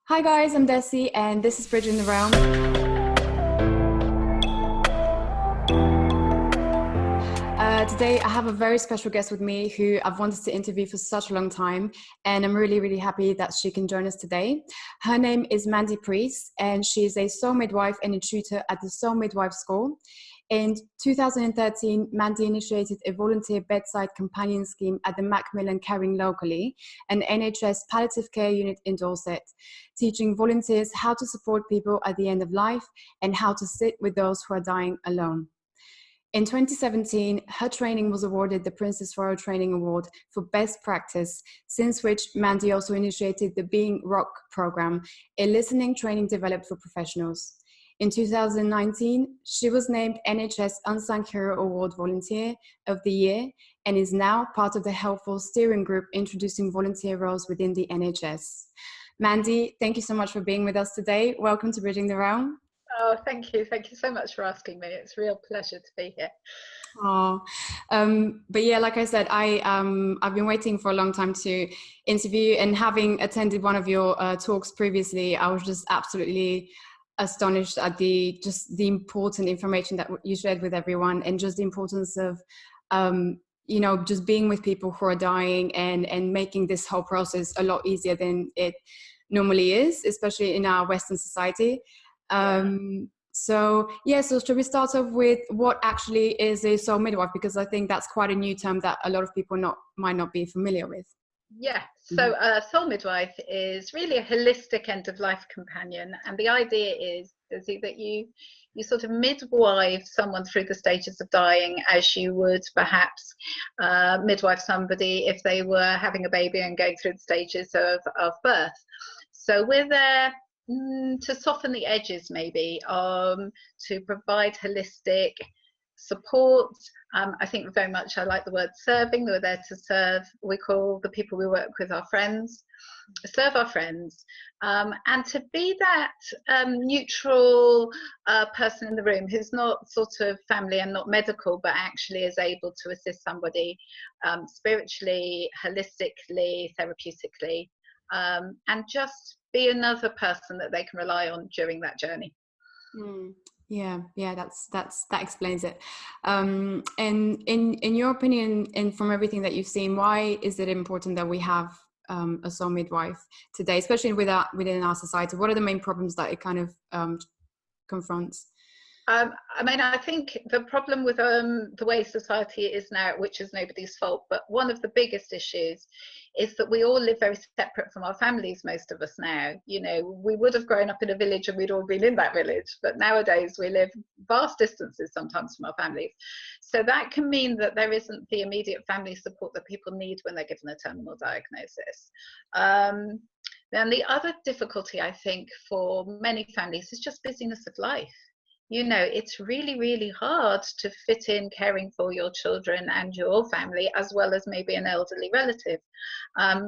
Hi guys, I'm Desi and this is Bridging the Realm. Today I have a very special guest with me who I've wanted to interview for such a long time, and I'm really happy that she can join us today. Her name is Mandy Preece and she is a soul midwife and a tutor at the Soul Midwives School. In 2013, Mandy initiated a volunteer bedside companion scheme at the Macmillan Caring Locally, an NHS palliative care unit in Dorset, teaching volunteers how to support people at the end of life and how to sit with those who are dying alone. In 2017, her training was awarded the Princess Royal Training Award for Best Practice, since which Mandy also initiated the Being Rock program, a listening training developed for professionals. In 2019, she was named NHS Unsung Hero Award Volunteer of the Year and is now part of the Helpforce Steering Group introducing volunteer roles within the NHS. Mandy, thank you so much for being with us today. Welcome to Bridging the Realm. Oh, thank you. Thank you so much for asking me. It's a real pleasure to be here. Oh, but yeah, like I said, I've been waiting for a long time to interview, and having attended one of your talks previously, I was just absolutely astonished at the important information that you shared with everyone, and just the importance of just being with people who are dying and making this whole process a lot easier than it normally is, especially in our Western society. So should we start off with what actually is a soul midwife? Because I think that's quite a new term that a lot of people might not be familiar with. Yeah, so soul midwife is really a holistic end-of-life companion, and the idea is that you sort of midwife someone through the stages of dying as you would perhaps midwife somebody if they were having a baby and going through the stages of birth. So we're there to soften the edges, maybe, to provide holistic support. I think very much I like the word serving. We're there to serve. We call the people we work with our friends, serve our friends, and to be that neutral person in the room who's not sort of family and not medical, but actually is able to assist somebody spiritually, holistically, therapeutically, and just be another person that they can rely on during that journey. Yeah, that explains it. And in your opinion, and from everything that you've seen, why is it important that we have a soul midwife today, especially within our society? What are the main problems that it kind of confronts? I mean, I think the problem with the way society is now, which is nobody's fault, but one of the biggest issues is that we all live very separate from our families, most of us now. You know, we would have grown up in a village and we'd all been in that village, but nowadays we live vast distances sometimes from our families. So that can mean that there isn't the immediate family support that people need when they're given a terminal diagnosis. Then the other difficulty, I think, for many families is just busyness of life. You know, it's really hard to fit in caring for your children and your family, as well as maybe an elderly relative,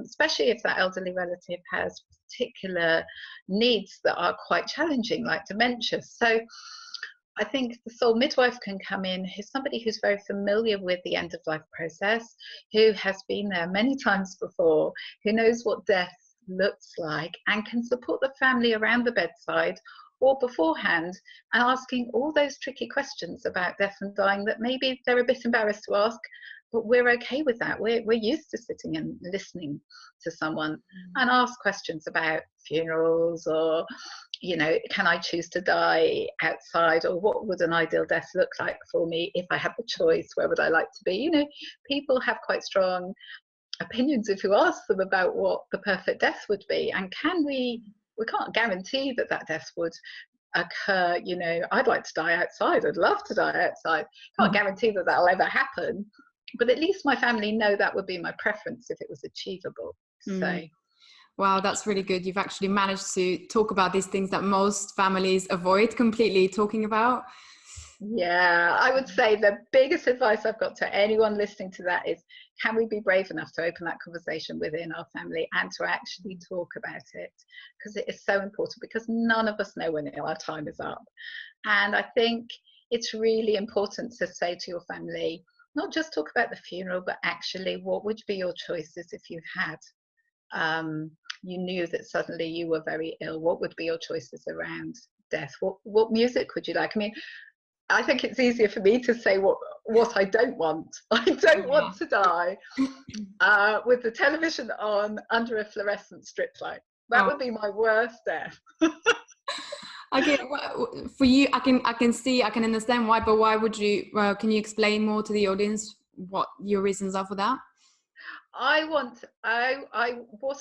especially if that elderly relative has particular needs that are quite challenging, like dementia. So I think the soul midwife can come in, who's somebody who's very familiar with the end of life process, who has been there many times before, who knows what death looks like, and can support the family around the bedside or beforehand, and asking all those tricky questions about death and dying that maybe they're a bit embarrassed to ask, but we're okay with that. We're used to sitting and listening to someone and ask questions about funerals, or, you know, can I choose to die outside, or what would an ideal death look like for me if I had the choice? Where would I like to be? You know, people have quite strong opinions if you ask them about what the perfect death would be, and we can't guarantee that death would occur. You know, I'd like to die outside. I'd love to die outside. Can't guarantee that that'll ever happen, but at least my family know that would be my preference if it was achievable. So, wow, that's really good. You've actually managed to talk about these things that most families avoid completely talking about. Yeah, I would say the biggest advice I've got to anyone listening to that is, can we be brave enough to open that conversation within our family and to actually talk about it? Because it is so important, because none of us know when our time is up. And I think it's really important to say to your family, not just talk about the funeral, but actually what would be your choices if you had you knew that suddenly you were very ill, what would be your choices around death? What music would you like? I mean, I think it's easier for me to say what I don't want. I don't want to die with the television on under a fluorescent strip light. That would be my worst death. Okay, well, for you, I can understand why, but why would you? Can you explain more to the audience what your reasons are for that? What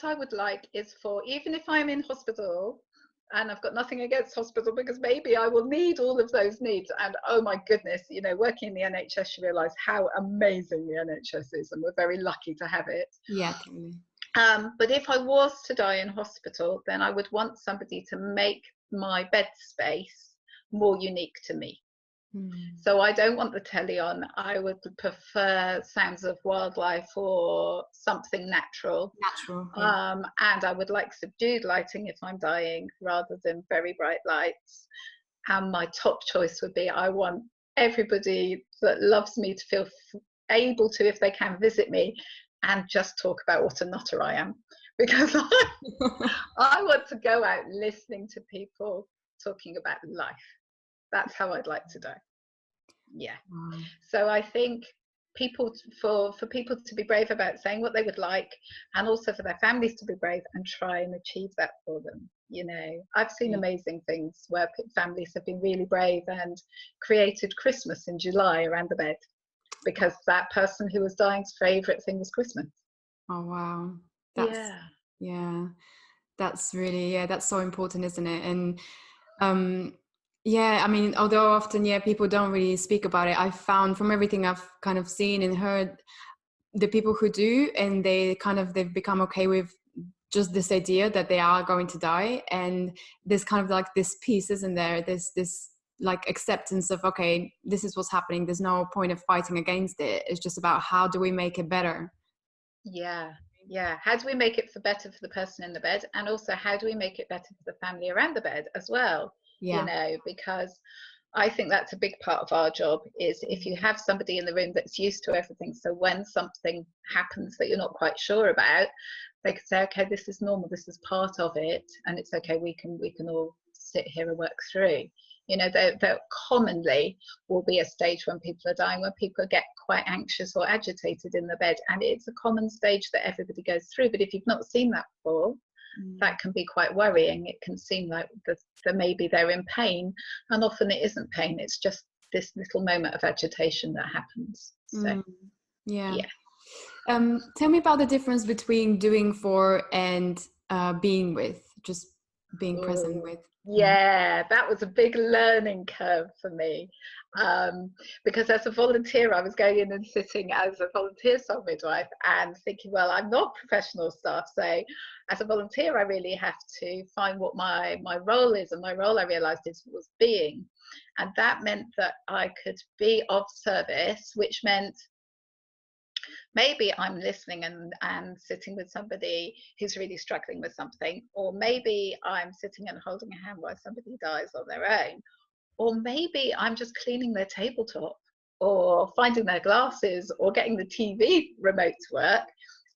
I would like is for, even if I'm in hospital, and I've got nothing against hospital, because maybe I will need all of those needs. And oh my goodness, you know, working in the NHS, you realise how amazing the NHS is, and we're very lucky to have it. Yeah, totally. But if I was to die in hospital, then I would want somebody to make my bed space more unique to me. So I don't want the telly on. I would prefer sounds of wildlife or something natural. Yeah. And I would like subdued lighting if I'm dying, rather than very bright lights. And my top choice would be, I want everybody that loves me to feel able to, if they can, visit me and just talk about what a nutter I am. Because I want to go out listening to people talking about life. That's how I'd like to die. Yeah. So I think for people to be brave about saying what they would like, and also for their families to be brave and try and achieve that for them. You know, I've seen amazing things where families have been really brave and created Christmas in July around the bed, because that person who was dying's favorite thing was Christmas. Oh wow. That's really, that's so important, isn't it? And yeah, I mean, although often, people don't really speak about it, I've found from everything I've kind of seen and heard, the people who do, and they've become okay with just this idea that they are going to die. And there's kind of like this peace, isn't there? There's this like acceptance of, okay, this is what's happening. There's no point of fighting against it. It's just about, how do we make it better? Yeah. How do we make it better for the person in the bed? And also, how do we make it better for the family around the bed as well? You know, because I think that's a big part of our job, is if you have somebody in the room that's used to everything, so when something happens that you're not quite sure about, they can say, okay, this is normal, this is part of it, and it's okay, we can all sit here and work through. You know, there commonly will be a stage when people are dying, when people get quite anxious or agitated in the bed, and it's a common stage that everybody goes through. But if you've not seen that before, that can be quite worrying. It can seem like maybe they're in pain, and often it isn't pain, it's just this little moment of agitation that happens. So tell me about the difference between doing for and being with, just being present with. Yeah, that was a big learning curve for me, because as a volunteer, I was going in and sitting as a volunteer soul midwife and thinking, well, I'm not professional staff, so as a volunteer I really have to find what my role is, and my role, I realized, was being, and that meant that I could be of service, which meant maybe I'm listening and sitting with somebody who's really struggling with something, or maybe I'm sitting and holding a hand while somebody dies on their own, or maybe I'm just cleaning their tabletop, or finding their glasses, or getting the TV remote to work,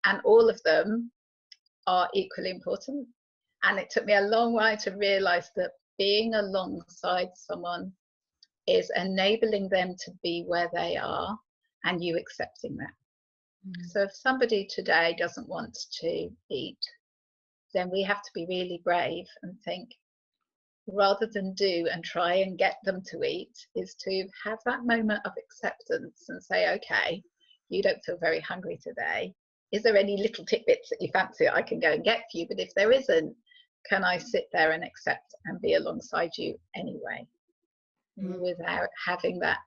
and all of them are equally important. And it took me a long while to realize that being alongside someone is enabling them to be where they are, and you accepting that. So if somebody today doesn't want to eat, then we have to be really brave and think, rather than do and try and get them to eat, is to have that moment of acceptance and say, okay, you don't feel very hungry today. Is there any little tidbits that you fancy I can go and get for you? But if there isn't, can I sit there and accept and be alongside you anyway, without having that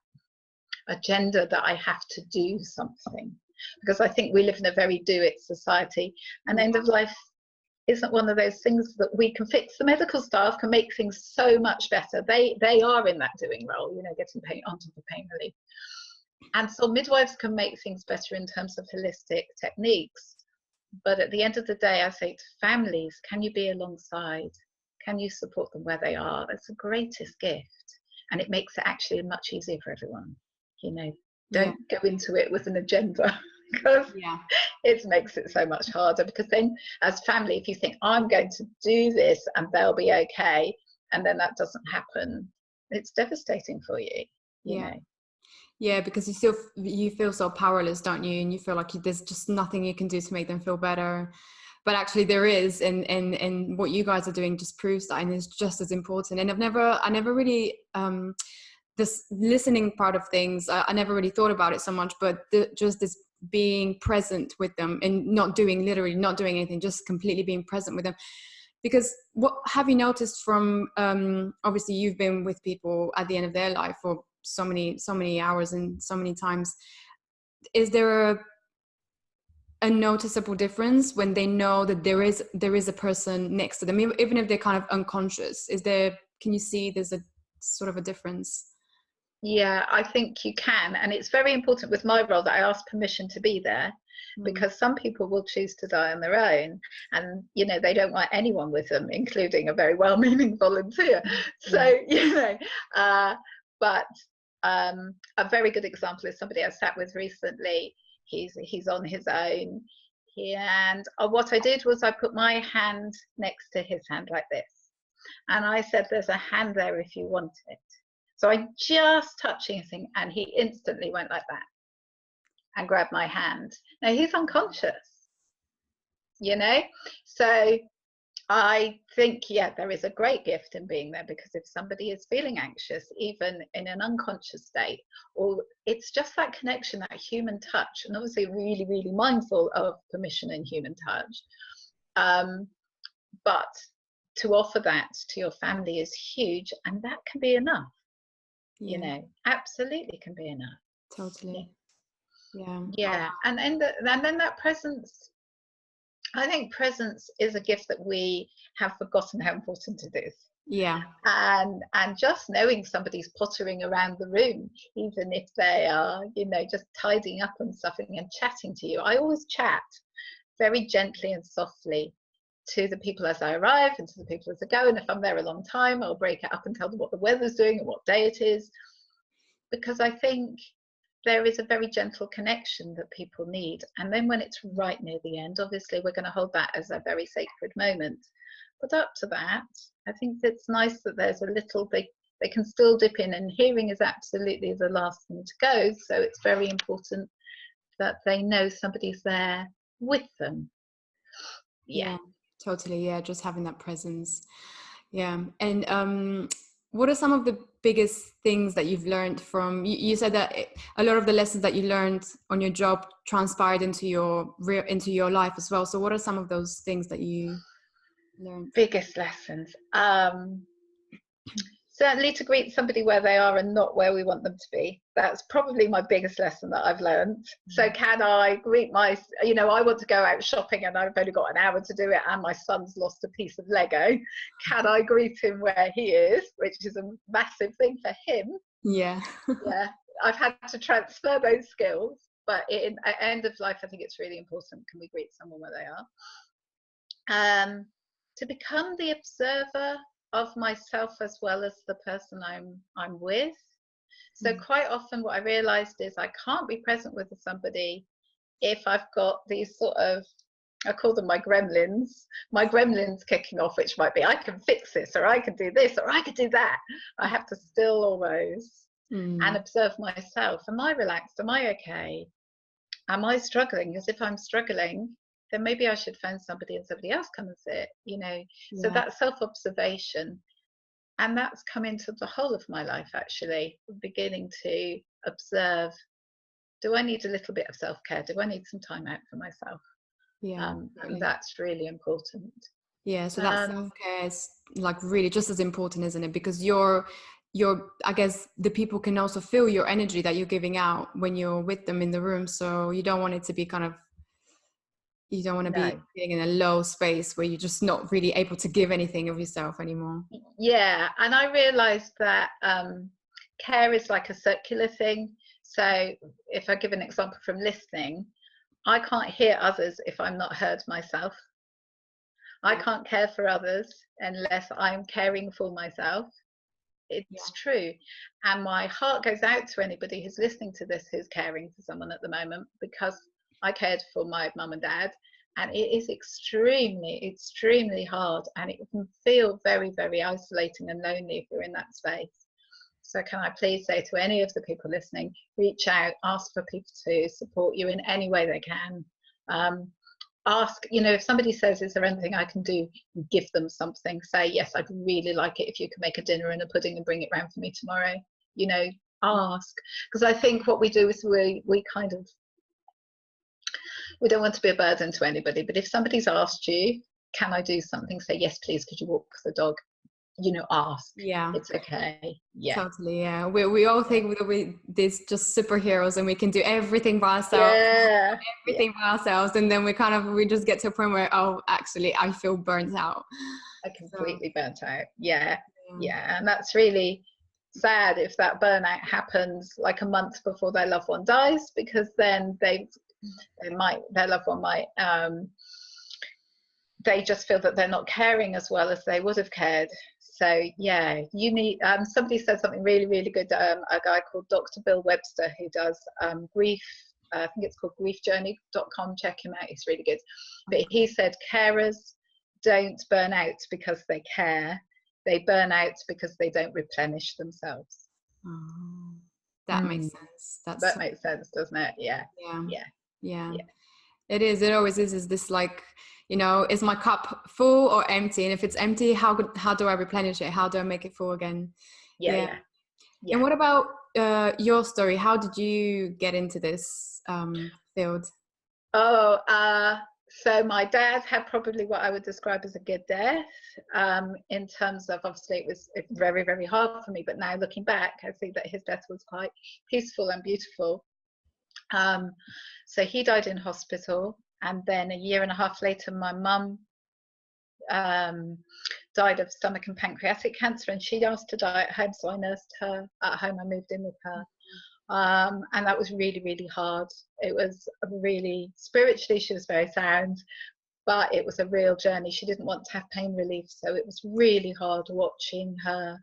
agenda that I have to do something? Because I think we live in a very do-it society, and end of life isn't one of those things that we can fix. The medical staff can make things so much better. They are in that doing role, you know, getting pain onto the pain relief. And so midwives can make things better in terms of holistic techniques. But at the end of the day, I say to families, can you be alongside? Can you support them where they are? That's the greatest gift. And it makes it actually much easier for everyone. You know, don't go into it with an agenda. because Yeah. it makes it so much harder. Because then as family, if you think I'm going to do this and they'll be okay, and then that doesn't happen, it's devastating for you, you Yeah. know. Yeah, because you feel so powerless, don't you? And you feel like there's just nothing you can do to make them feel better. But actually there is, and what you guys are doing just proves that, and it's just as important. And I never really this listening part of things, I never really thought about it so much, but just this being present with them and literally not doing anything, just completely being present with them. Because what have you noticed from obviously you've been with people at the end of their life for so many hours and so many times, is there a noticeable difference when they know that there is a person next to them, even if they're kind of unconscious? Can you see there's a sort of a difference? Yeah, I think you can. And it's very important with my role that I ask permission to be there, because some people will choose to die on their own, and you know, they don't want anyone with them, including a very well-meaning volunteer. So you know, but a very good example is somebody I sat with recently. He's on his own, and what I did was I put my hand next to his hand like this, and I said, there's a hand there if you want it. So I just touched anything, and he instantly went like that and grabbed my hand. Now he's unconscious, you know? So I think, yeah, there is a great gift in being there, because if somebody is feeling anxious, even in an unconscious state, or it's just that connection, that human touch, and obviously really, really mindful of permission and human touch. But to offer that to your family is huge, and that can be enough. You know, absolutely can be enough. Totally. Yeah. And then that presence, I think presence is a gift that we have forgotten how important it is. And just knowing somebody's pottering around the room, even if they are, you know, just tidying up and stuff and chatting to you. I always chat very gently and softly to the people as I arrive and to the people as I go. And if I'm there a long time, I'll break it up and tell them what the weather's doing and what day it is, because I think there is a very gentle connection that people need. And then when it's right near the end, obviously we're going to hold that as a very sacred moment. But up to that, I think it's nice that there's a little, they can still dip in, and hearing is absolutely the last thing to go. So it's very important that they know somebody's there with them. Totally. Just having that presence. And what are some of the biggest things that you've learned from, you said that a lot of the lessons that you learned on your job transpired into your life as well. So what are some of those things that you learned? Biggest lessons? Certainly to greet somebody where they are and not where we want them to be. That's probably my biggest lesson that I've learned. So can I greet I want to go out shopping and I've only got an hour to do it, and my son's lost a piece of Lego. Can I greet him where he is, which is a massive thing for him. I've had to transfer those skills, but at the end of life, I think it's really important. Can we greet someone where they are? To become the observer of myself as well as the person I'm with. So quite often what I realized is I can't be present with somebody if I've got these sort of, I call them my gremlins kicking off, which might be I can fix this, or I can do this, or I could do that. I have to still all those and observe myself. Am I relaxed? Am I okay? Am I struggling? Because if I'm struggling, then maybe I should find somebody and somebody else come and sit, you know. So that self-observation, and that's come into the whole of my life, actually, beginning to observe, do I need a little bit of self-care? Do I need some time out for myself? And that's really important. So that self-care is like really just as important, isn't it? Because you're I guess the people can also feel your energy that you're giving out when you're with them in the room. So you don't want it to be you don't want to be being in a low space where you're just not really able to give anything of yourself anymore. And I realized that care is like a circular thing. So if I give an example from listening, I can't hear others if I'm not heard myself. I can't care for others unless I'm caring for myself. It's true. And my heart goes out to anybody who's listening to this who's caring for someone at the moment, because I cared for my mum and dad, and it is extremely hard, and it can feel very, very isolating and lonely if you're in that space. So can I please say to any of the people listening, reach out, ask for people to support you in any way they can. Ask, if somebody says, is there anything I can do, give them something. Say, yes, I'd really like it if you could make a dinner and a pudding and bring it round for me tomorrow. Ask. Because I think what we do is we don't want to be a burden to anybody, but if somebody's asked you, can I do something, say, yes please, could you walk the dog? Ask. Yeah, it's okay. Yeah, totally. Yeah, we all think that these just superheroes and we can do everything by ourselves, by ourselves, and then we just get to a point where, oh, actually I feel burnt out. I completely burnt out. Yeah, and that's really sad if that burnout happens like a month before their loved one dies, because then their loved one might they just feel that they're not caring as well as they would have cared. So yeah, you need somebody said something really, really good, a guy called Dr. Bill Webster, who does grief, I think it's called griefjourney.com, check him out, he's really good. But he said carers don't burn out because they care, they burn out because they don't replenish themselves. That makes sense. That makes sense, doesn't it? Yeah. It is. It always is this like, is my cup full or empty? And if it's empty, how do I replenish it? How do I make it full again? Yeah. And what about your story? How did you get into this field? So my dad had probably what I would describe as a good death, in terms of, obviously it was very, very hard for me, but now looking back, I see that his death was quite peaceful and beautiful. So he died in hospital, and then a year and a half later my mum died of stomach and pancreatic cancer, and she asked to die at home, so I nursed her at home. I moved in with her. And that was really, really hard. It was really, spiritually she was very sound, but it was a real journey. She didn't want to have pain relief, so it was really hard watching her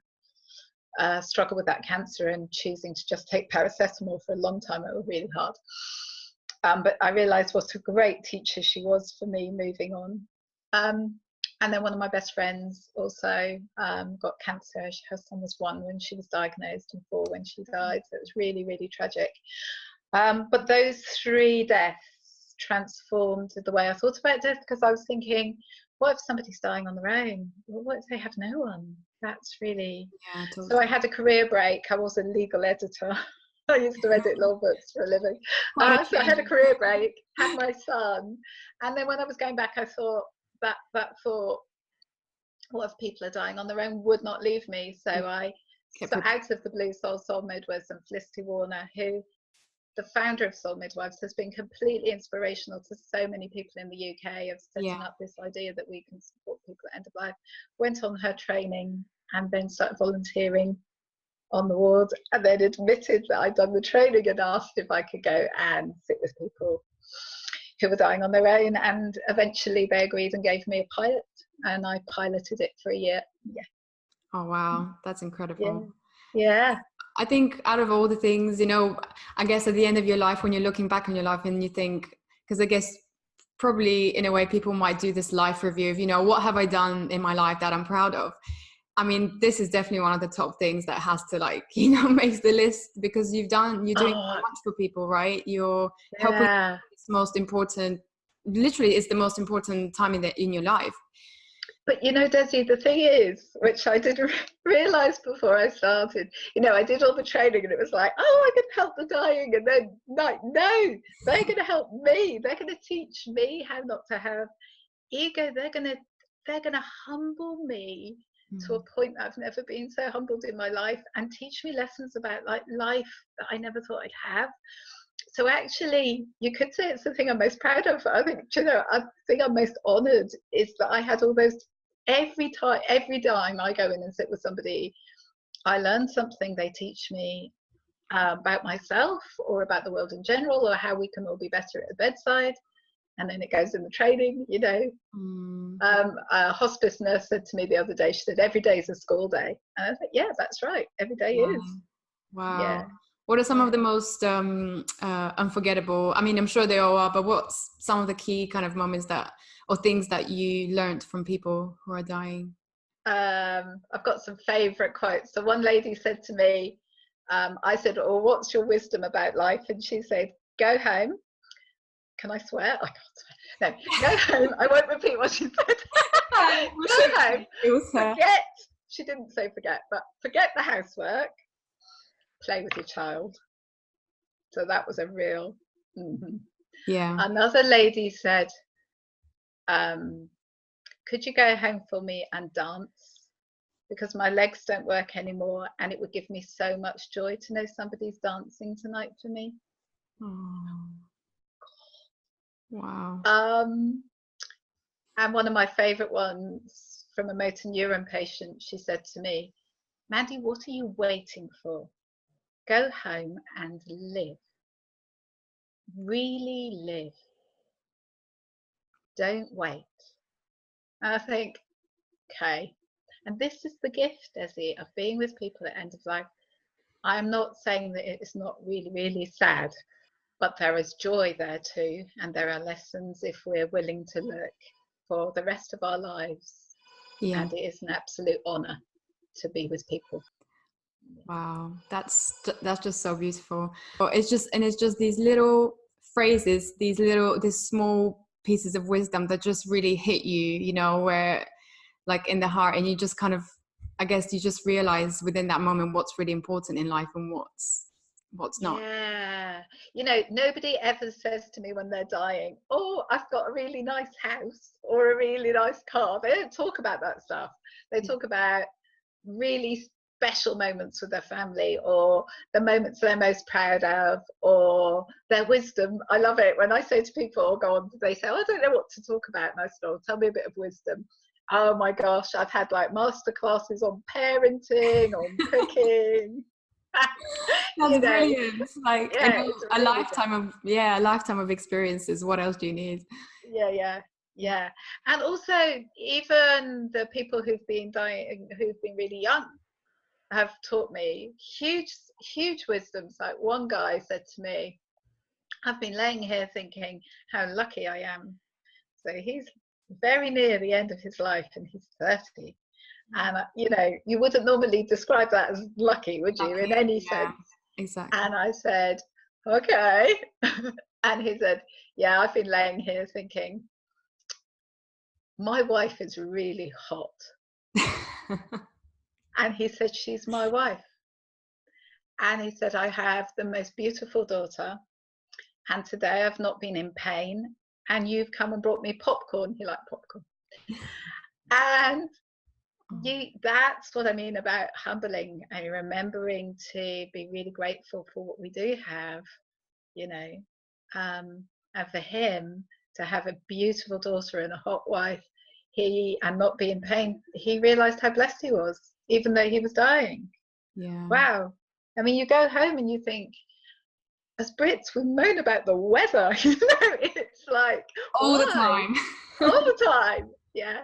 struggle with that cancer and choosing to just take paracetamol for a long time. It was really hard. But I realized what a great teacher she was for me moving on. And then one of my best friends also got cancer. Her son was 1 when she was diagnosed and 4 when she died. So it was really, really tragic. But those 3 deaths transformed the way I thought about death, because I was thinking, what if somebody's dying on their own? Well, what if they have no one? That's really... Yeah, totally. So I had a career break. I was a legal editor. I used to edit law books for a living. So I had a career break, had my son. And then when I was going back, I thought, that thought, what if people are dying on their own, would not leave me. So I, out of the blue, Soul Midwives and Felicity Warner, who, the founder of Soul Midwives, has been completely inspirational to so many people in the UK of setting up this idea that we can support people at end of life. Went on her training and then started volunteering on the ward, and then admitted that I'd done the training and asked if I could go and sit with people who were dying on their own, and eventually they agreed and gave me a pilot, and I piloted it for a year. Yeah. Oh wow, that's incredible. Yeah. I think out of all the things, I guess at the end of your life, when you're looking back on your life and you think, because I guess probably in a way people might do this life review of, what have I done in my life that I'm proud of? I mean, this is definitely one of the top things that has to makes the list, because you're doing so much for people, right? You're helping. It's most important, literally it's the most important time in your life. But Desi, the thing is, which I didn't realize before I started, I did all the training and it was like, oh, I can help the dying, and then no, they're going to help me. They're going to teach me how not to have ego. They're going to humble me to a point that I've never been so humbled in my life, and teach me lessons about life that I never thought I'd have. So actually, you could say it's the thing I'm most proud of. I think, I think I'm most honoured is that I had all those. Every time I go in and sit with somebody, I learn something. They teach me about myself or about the world in general, or how we can all be better at the bedside. And then it goes in the training, A hospice nurse said to me the other day, she said, every day is a school day. And I was like, yeah, that's right. Every day is. Wow. Yeah. What are some of the most unforgettable, I mean, I'm sure they all are, but what's some of the key kind of moments that, or things that you learned from people who are dying? I've got some favourite quotes. So one lady said to me, I said, "Oh, what's your wisdom about life?" And she said, "Go home." Can I swear? I can't swear. No, go home. I won't repeat what she said. Go home. It was her. Forget. She didn't say forget, but forget the housework. Play with your child. So that was a real. Mm-hmm. Yeah. Another lady said, "Could you go home for me and dance? Because my legs don't work anymore, and it would give me so much joy to know somebody's dancing tonight for me." Oh. Wow. And one of my favourite ones from a motor neuron patient, she said to me, "Mandy, what are you waiting for? Go home and live. Really live. Don't wait." And I think, okay. And this is the gift, Desi, of being with people at end of life. I'm not saying that it's not really, really sad, but there is joy there too. And there are lessons if we're willing to look for the rest of our lives. Yeah. And it is an absolute honour to be with people. Wow, that's just so beautiful. It's just these little phrases, these small pieces of wisdom that just really hit you, you know, where like in the heart, and you just kind of, I guess you just realize within that moment what's really important in life and what's not. Yeah, you know, nobody ever says to me when they're dying, "Oh, I've got a really nice house or a really nice car." They don't talk about that stuff. They talk about really special moments with their family, or the moments they're most proud of, or their wisdom. I love it when I say to people, "Oh, go on," they say, "Oh, I don't know what to talk about." And I say, "Oh, tell me a bit of wisdom." Oh my gosh, I've had like master classes on parenting, on cooking. That's brilliant. Like, Yeah, it's a really lifetime good. a lifetime of experiences. What else do you need? Yeah. And also, even the people who've been dying, who've been really young, have taught me huge wisdoms. Like one guy said to me, "I've been laying here thinking how lucky I am." So he's very near the end of his life, and he's 30. And you know, you wouldn't normally describe that as lucky, would you, in any sense? Exactly. And I said, "Okay." And he said, "Yeah, I've been laying here thinking, my wife is really hot." And he said, "She's my wife." And he said, "I have the most beautiful daughter, and today I've not been in pain, and you've come and brought me popcorn." He liked popcorn. And that's what I mean about humbling and remembering to be really grateful for what we do have, you know. And for him to have a beautiful daughter and a hot wife, and not be in pain, he realized how blessed he was, even though he was dying. Yeah. Wow. I mean, you go home and you think, as Brits, we moan about the weather, you know, it's like, All why? the time. All the time. Yeah.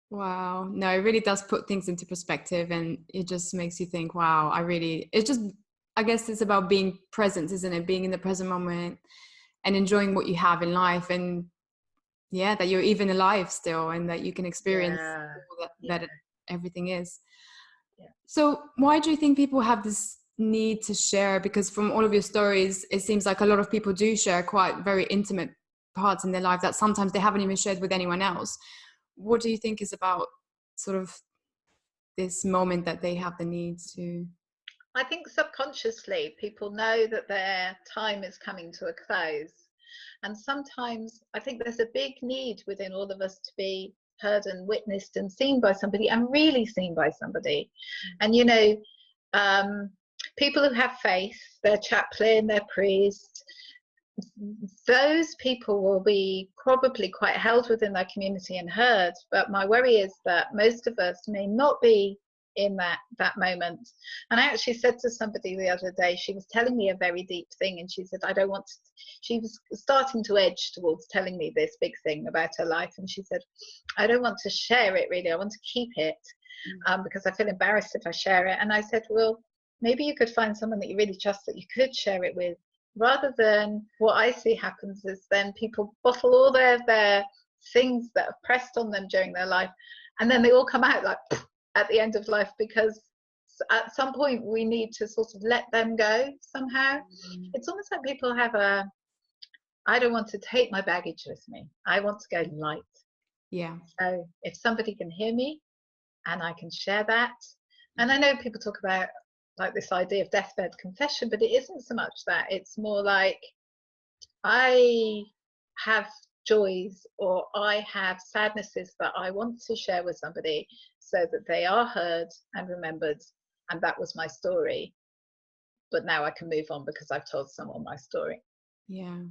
Wow. No, it really does put things into perspective, and it just makes you think, wow, I guess it's about being present, isn't it? Being in the present moment and enjoying what you have in life, and that you're even alive still, and that you can experience all that everything is. Yeah. So why do you think people have this need to share? Because from all of your stories, it seems like a lot of people do share quite very intimate parts in their life that sometimes they haven't even shared with anyone else. What do you think is about sort of this moment that they have the need to? I think subconsciously people know that their time is coming to a close. And sometimes I think there's a big need within all of us to be heard and witnessed and seen by somebody, and really seen by somebody. And, you know, people who have faith, their chaplain, their priest, those people will be probably quite held within their community and heard. But my worry is that most of us may not be in that moment. And I actually said to somebody the other day, she was telling me a very deep thing, and she said, "I don't want to," she was starting to edge towards telling me this big thing about her life, and she said, "I don't want to share it really, I want to keep it, because I feel embarrassed if I share it." And I said, "Well, maybe you could find someone that you really trust that you could share it with, rather than what I see happens is then people bottle all their things that are pressed on them during their life, and then they all come out like at the end of life, because at some point we need to sort of let them go somehow. It's almost like people have I don't want to take my baggage with me, I want to go light. Yeah. So if somebody can hear me and I can share that, and I know people talk about like this idea of deathbed confession, but it isn't so much that. It's more like, I have joys or I have sadnesses that I want to share with somebody so that they are heard and remembered, and that was my story, but now I can move on because I've told someone my story. Yeah,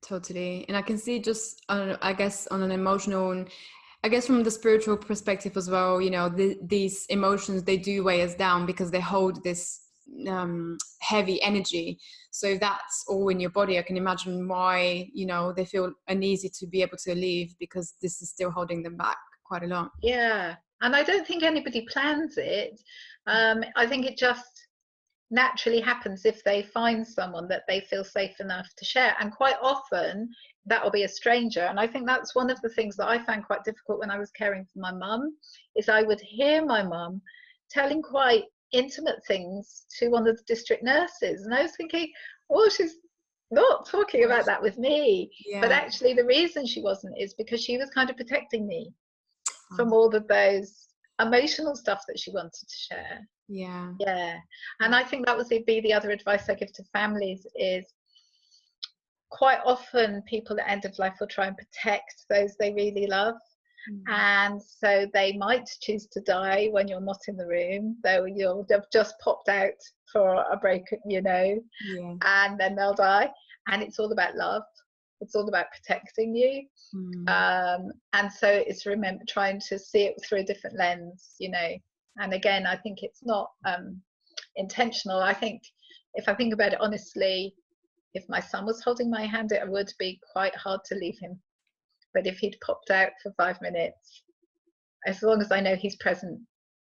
totally. And I can see just I guess on an emotional and I guess from the spiritual perspective as well, you know, these emotions, they do weigh us down because they hold this heavy energy. So if that's all in your body, I can imagine why, you know, they feel uneasy to be able to leave, because this is still holding them back quite a lot. Yeah, and I don't think anybody plans it. I think it just naturally happens if they find someone that they feel safe enough to share, and quite often that'll be a stranger. And I think that's one of the things that I found quite difficult when I was caring for my mum, is I would hear my mum telling quite intimate things to one of the district nurses, and I was thinking, oh, she's not talking about that with me. But actually the reason she wasn't is because she was kind of protecting me from all of those emotional stuff that she wanted to share. And I think that would be the other advice I give to families, is quite often people at end of life will try and protect those they really love. And so they might choose to die when you're not in the room, though you'll have just popped out for a break, you know, and then they'll die. And it's all about love, it's all about protecting you. And so it's trying to see it through a different lens, you know. And again, I think it's not intentional. I think if I think about it honestly, if my son was holding my hand, it would be quite hard to leave him. But if he'd popped out for 5 minutes, as long as I know he's present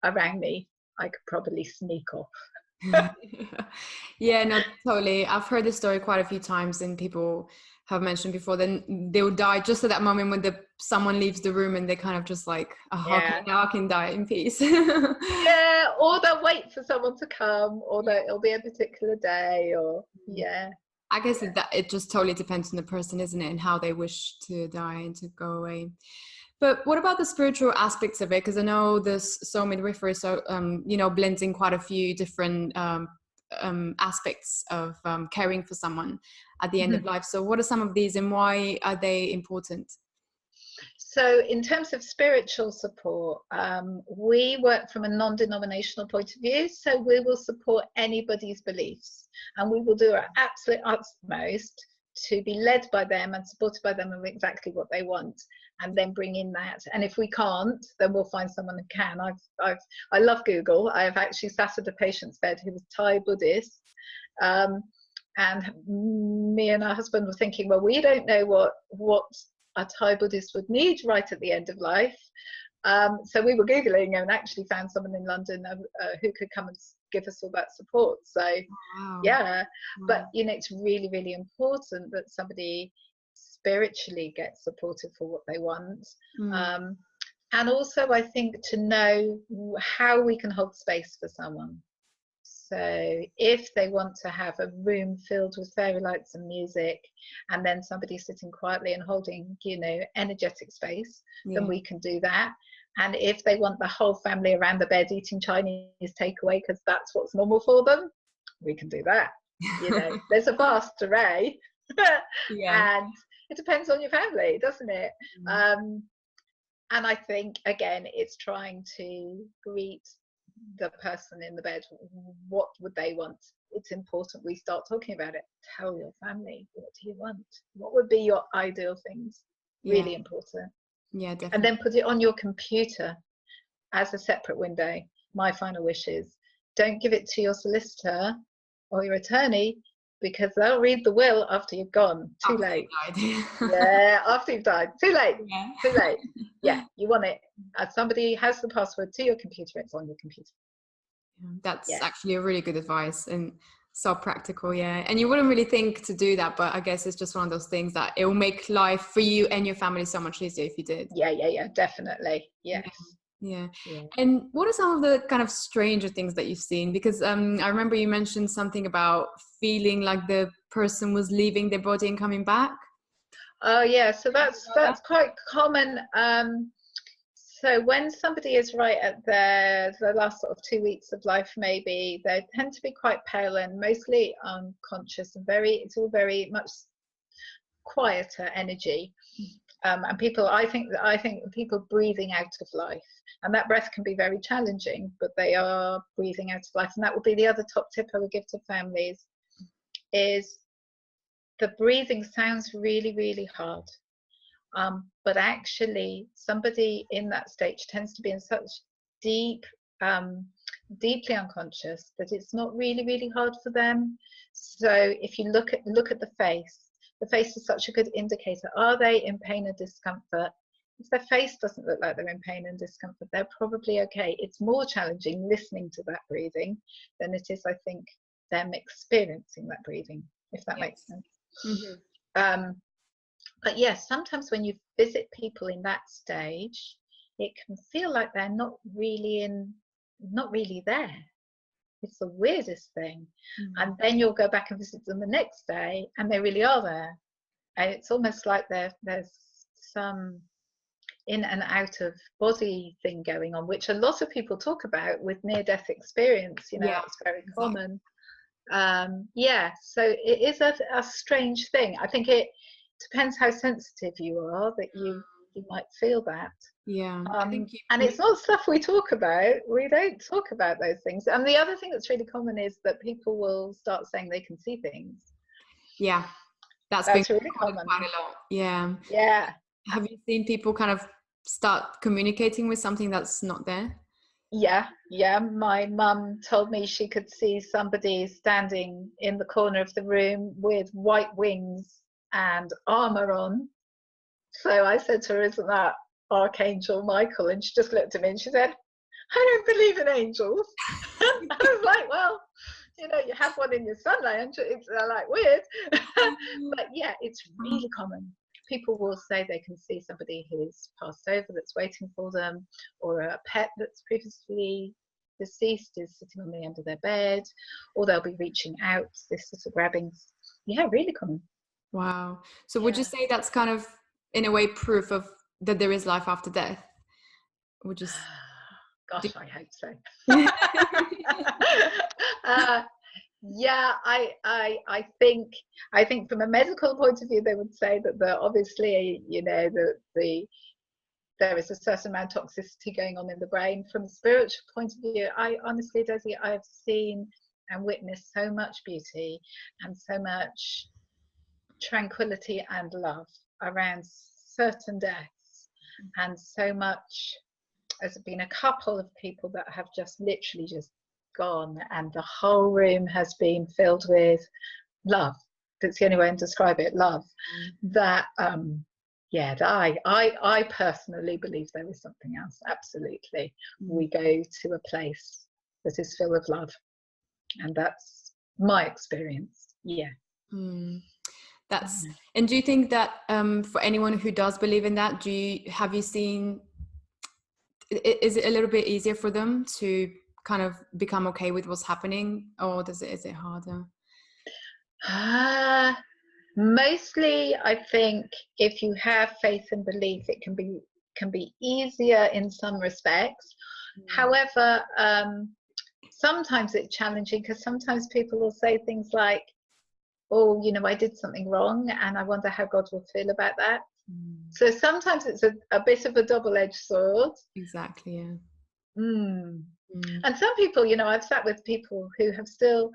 around me, I could probably sneak off. Yeah, no, totally. I've heard this story quite a few times, and people have mentioned before, then they'll die just at that moment when someone leaves the room, and they kind of just like, oh, okay, now I can die in peace. Or they'll wait for someone to come, or it'll be a particular day, or I guess that it just totally depends on the person, isn't it, and how they wish to die and to go away. But what about the spiritual aspects of it? Because I know this Soul Midwifery, you know, blends in quite a few different aspects of caring for someone at the end of life. So what are some of these, and why are they important? So in terms of spiritual support, we work from a non-denominational point of view. So we will support anybody's beliefs, and we will do our absolute utmost to be led by them and supported by them of exactly what they want, and then bring in that. And if we can't, then we'll find someone who can. I love Google. I have actually sat at a patient's bed who was Thai Buddhist, and me and our husband were thinking, well, we don't know what a Thai Buddhist would need right at the end of life. So we were Googling and actually found someone in London who could come and give us all that support. So but you know, it's really, really important that somebody spiritually gets supported for what they want. And also I think to know how we can hold space for someone. So if they want to have a room filled with fairy lights and music, and then somebody sitting quietly and holding, you know, energetic space, then we can do that. And if they want the whole family around the bed eating Chinese takeaway because that's what's normal for them, we can do that. You know, there's a vast array. And it depends on your family, doesn't it? And I think, again, it's trying to greet the person in the bed. What would they want? It's important we start talking about it. Tell your family, what do you want? What would be your ideal things? Really important. Definitely. And then put it on your computer as a separate window. My final wish is, don't give it to your solicitor or your attorney, because they'll read the will after you've gone. Too late. After you've died. Too late. Too late. You want it. As somebody has the password to your computer, it's on your computer. That's Yeah. actually a really good advice and so practical. Yeah. And you wouldn't really think to do that, but I guess it's just one of those things that it will make life for you and your family so much easier if you did. Yeah, definitely. Yes. Yeah. Yeah. And what are some of the kind of stranger things that you've seen? Because I remember you mentioned something about feeling like the person was leaving their body and coming back. Oh yeah, so that's quite common. So when somebody is right at the last sort of 2 weeks of life, maybe they tend to be quite pale and mostly unconscious and it's all very much quieter energy. And people, I think people breathing out of life, and that breath can be very challenging, but they are breathing out of life. And that would be the other top tip I would give to families, is the breathing sounds really, really hard. But actually somebody in that stage tends to be in such deeply unconscious that it's not really, really hard for them. So if you look at the face is such a good indicator. Are they in pain or discomfort? If their face doesn't look like they're in pain and discomfort, they're probably okay. It's more challenging listening to that breathing than it is, I think, them experiencing that breathing, if that makes sense. Mm-hmm. But yes, sometimes when you visit people in that stage, it can feel like they're not really there. It's the weirdest thing. And then you'll go back and visit them the next day and they really are there. And it's almost like there's some in and out of body thing going on, which a lot of people talk about with near-death experience. It's very common. So it is a strange thing. I think it depends how sensitive you are that you might feel that. I think and it's not stuff we talk about. We don't talk about those things. And the other thing that's really common is that people will start saying they can see things. That's really common quite a lot. Have you seen people kind of start communicating with something that's not there? My mum told me she could see somebody standing in the corner of the room with white wings and armor on. So I said to her, "Isn't that Archangel Michael?" And she just looked at me and she said, "I don't believe in angels." And I was like, "Well, you have one in your sunlight." It's like weird. But yeah, it's really common. People will say they can see somebody who's passed over that's waiting for them, or a pet that's previously deceased is sitting on the end of their bed, or they'll be reaching out, this sort of grabbing. Yeah, really common. Wow. So would you say that's kind of, in a way, proof of that there is life after death? Would you? Gosh, I hope so. I think from a medical point of view, they would say that obviously, there is a certain amount of toxicity going on in the brain. From a spiritual point of view, I honestly, Desi, I've seen and witnessed so much beauty and so much tranquility and love around certain deaths, and so much. There's been a couple of people that have just literally just gone, and the whole room has been filled with love. That's the only way to describe it, love. That I personally believe there is something else. Absolutely. We go to a place that is full of love, and that's my experience. And do you think that for anyone who does believe in that, have you seen, is it a little bit easier for them to kind of become okay with what's happening, or is it harder? Mostly, I think if you have faith and belief, it can be easier in some respects. However, sometimes it's challenging, because sometimes people will say things like, "Oh, I did something wrong, and I wonder how God will feel about that." So sometimes it's a bit of a double-edged sword. Exactly, yeah. And some people, I've sat with people who have still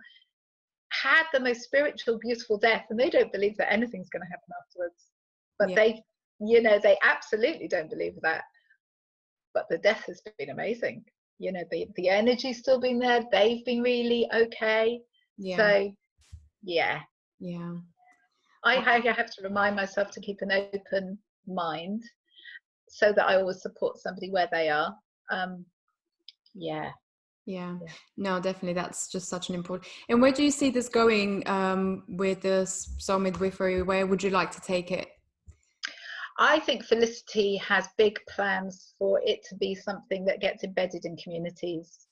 had the most spiritual, beautiful death, and they don't believe that anything's going to happen afterwards. But they absolutely don't believe that. But the death has been amazing. The energy's still been there. They've been really okay. So, I have to remind myself to keep an open mind, so that I always support somebody where they are. Yeah, Yeah. no, definitely. That's just such an important. And where do you see this going with the soul midwifery? Where would you like to take it? I think Felicity has big plans for it to be something that gets embedded in communities.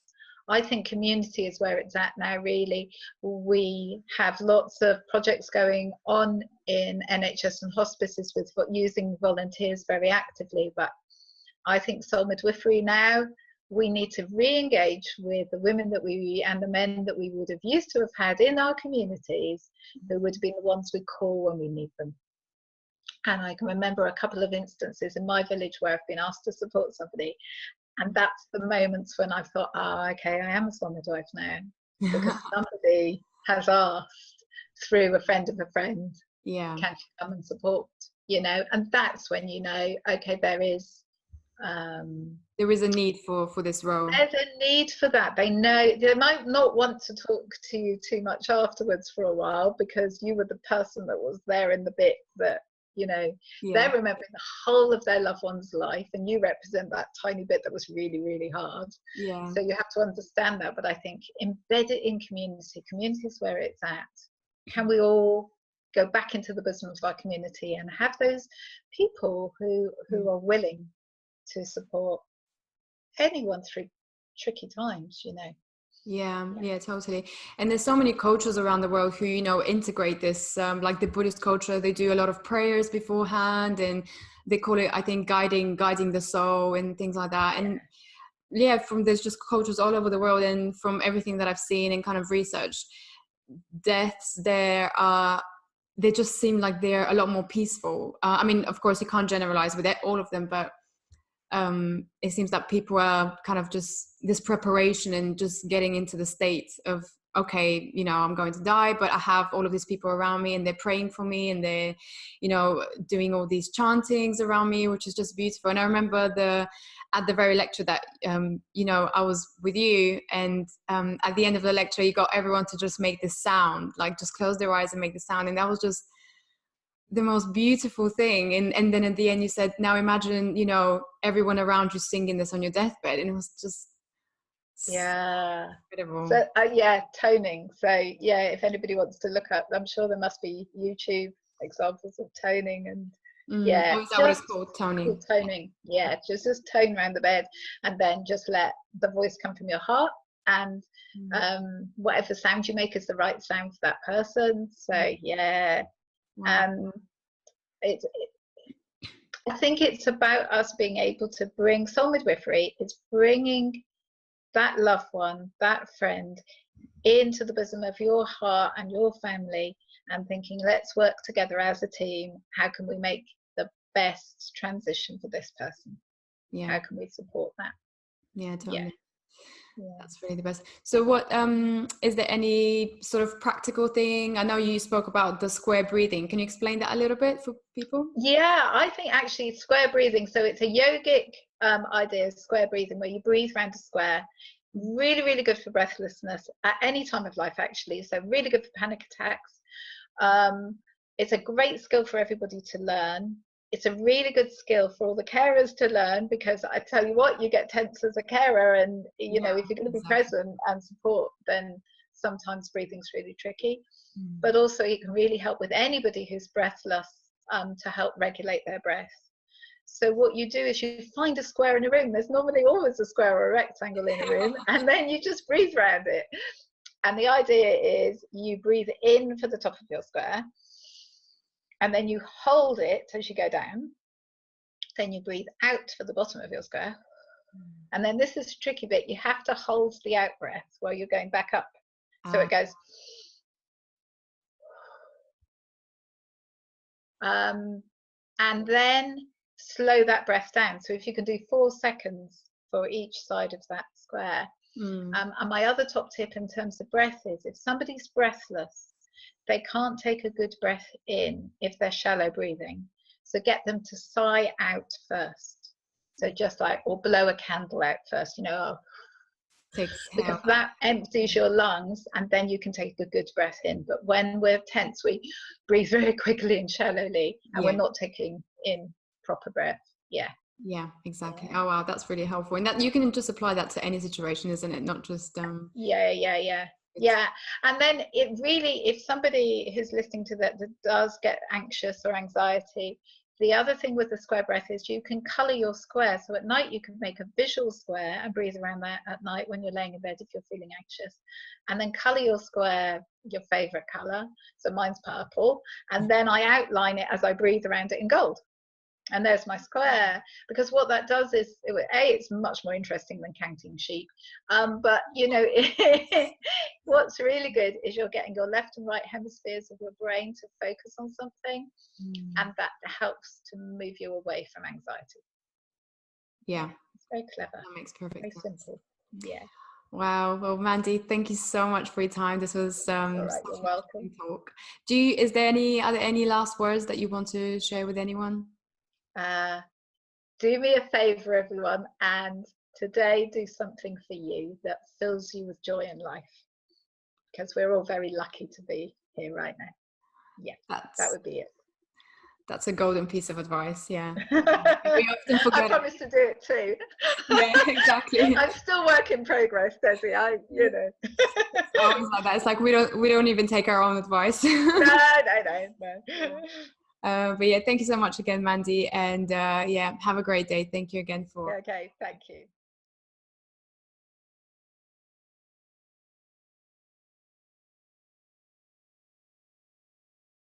I think community is where it's at now, really. We have lots of projects going on in NHS and hospices with using volunteers very actively, but I think soul midwifery now, we need to re-engage with the women that we and the men that we would have used to have had in our communities, who would have been the ones we call when we need them. And I can remember a couple of instances in my village where I've been asked to support somebody, and that's the moments when I've thought, okay, I am a soul midwife now, because somebody has asked through a friend of a friend, Yeah, can you come and support? And that's when okay, there is there is a need for this role. there's a need for that. They know they might not want to talk to you too much afterwards for a while, because you were the person that was there in the bit that Yeah, they're remembering the whole of their loved one's life, and you represent that tiny bit that was really, really hard. yeah, So you have to understand that. But I think embed it in community is where it's at. Can we all go back into the bosom of our community and have those people who are willing to support anyone through tricky times? yeah, totally. And there's so many cultures around the world who, integrate this, like the Buddhist culture. They do a lot of prayers beforehand, and they call it, I think, guiding the soul and things like that. And yeah, there's just cultures all over the world, and from everything that I've seen and kind of researched, deaths there are, they just seem like they're a lot more peaceful. I mean, of course, you can't generalize with all of them, but it seems that people are kind of just this preparation and just getting into the state of, okay, I'm going to die, but I have all of these people around me, and they're praying for me, and they're, doing all these chantings around me, which is just beautiful. And I remember at the very lecture that, I was with you, and at the end of the lecture, you got everyone to just make this sound, like just close their eyes and make the sound. And that was just the most beautiful thing. And then at the end you said, now imagine, everyone around you singing this on your deathbed. And it was just Yeah. incredible. So toning. So yeah, if anybody wants to look up, I'm sure there must be YouTube examples of toning. And Oh, is that what it's called, called toning? toning. Yeah, just tone around the bed, and then just let the voice come from your heart, and whatever sound you make is the right sound for that person. So yeah. Wow. I think it's about us being able to bring soul midwifery. It's bringing that loved one, that friend, into the bosom of your heart and your family, and thinking, let's work together as a team. How can we make the best transition for this person? Yeah, How can we support that? yeah, Yeah. totally. That's really the best. So what is there any sort of practical thing? I know you spoke about the square breathing. Can you explain that a little bit for people? Yeah, I think actually square breathing, so it's a yogic idea of square breathing, where you breathe around a square. Really, really good for breathlessness at any time of life, actually. So really good for panic attacks. It's a great skill for everybody to learn. It's a really good skill for all the carers to learn, because I tell you what, you get tense as a carer, and if you're going to be present and support, then sometimes breathing's really tricky. But also it can really help with anybody who's breathless, to help regulate their breath. So what you do is you find a square in a room. There's normally always a square or a rectangle in a room, and then you just breathe around it. And the idea is you breathe in for the top of your square, and then you hold it as you go down. Then you breathe out for the bottom of your square. And then this is the tricky bit. You have to hold the out breath while you're going back up. So it goes. And then slow that breath down. So if you can do 4 seconds for each side of that square. And my other top tip in terms of breath is, if somebody's breathless, they can't take a good breath in if they're shallow breathing. So get them to sigh out first. So just like, or blow a candle out first, because that empties your lungs, and then you can take a good breath in. But when we're tense, we breathe very quickly and shallowly, and we're not taking in proper breath. Yeah. Yeah, exactly. Yeah. Oh wow, that's really helpful. And that you can just apply that to any situation, isn't it? Not just Yeah. And then it really, if somebody who's listening to that does get anxious or anxiety, the other thing with the square breath is you can color your square. So at night you can make a visual square and breathe around that at night when you're laying in bed if you're feeling anxious, and then color your square your favorite color. So mine's purple, and then I outline it as I breathe around it in gold. And there's my square, because what that does is, it's much more interesting than counting sheep, but you know, what's really good is you're getting your left and right hemispheres of your brain to focus on something, and that helps to move you away from anxiety. Yeah, it's very clever, that makes perfect very sense. simple. Yeah. Wow. Well, Mandy, thank you so much for your time. This was All right, you're welcome. talk. Is there any last words that you want to share with anyone? Do me a favor, everyone, and today do something for you that fills you with joy in life, because we're all very lucky to be here right now. Yeah, that would be it. That's a golden piece of advice. Yeah. We often forget. I promise to do it too. Yeah, exactly. I'm still work in progress, Desi. It's always like that. It's like we don't even take our own advice. No. But yeah, thank you so much again, Mandy, and yeah, have a great day. Thank you again for. Okay, thank you.